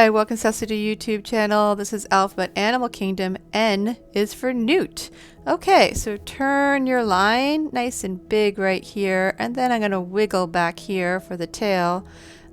Hi, welcome Cecily to YouTube channel. This is Alphabet Animal Kingdom. N is for Newt. Okay, so turn your line nice and big right here, and then I'm going to wiggle back here for the tail.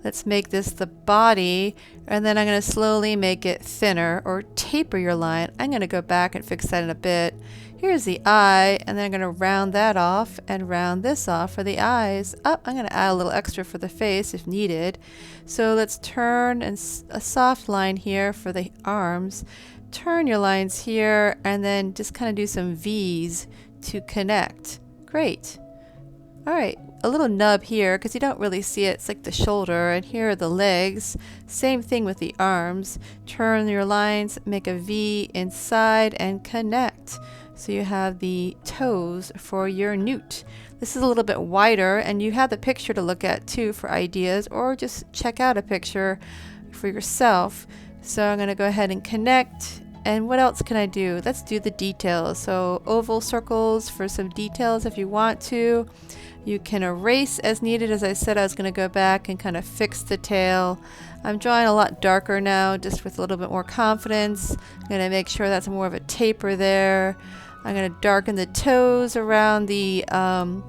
Let's make this the body, and then I'm going to slowly make it thinner, or taper your line. I'm going to go back and fix that in a bit. Here's the eye, and then I'm going to round that off and round this off for the eyes. Oh, I'm going to add a little extra for the face if needed. So let's turn and a soft line here for the arms. Turn your lines here, and then just kind of do some V's to connect. Great. All right, a little nub here because you don't really see it. It's like the shoulder, and here are the legs. Same thing with the arms. Turn your lines, make a V inside, and connect. So you have the toes for your Newt. This is a little bit wider, and you have the picture to look at too for ideas, or just check out a picture for yourself. So I'm going to go ahead and connect. And what else can I do? Let's do the details. So oval circles for some details if you want to. You can erase as needed. As I said, I was going to go back and kind of fix the tail. I'm drawing a lot darker now, just with a little bit more confidence. I'm going to make sure that's more of a taper there. I'm going to darken the toes around the around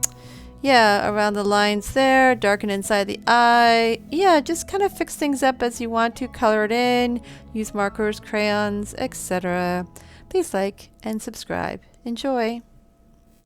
the lines there, darken inside the eye. Yeah, just kind of fix things up as you want to, color it in, use markers, crayons, etc. Please like and subscribe. Enjoy.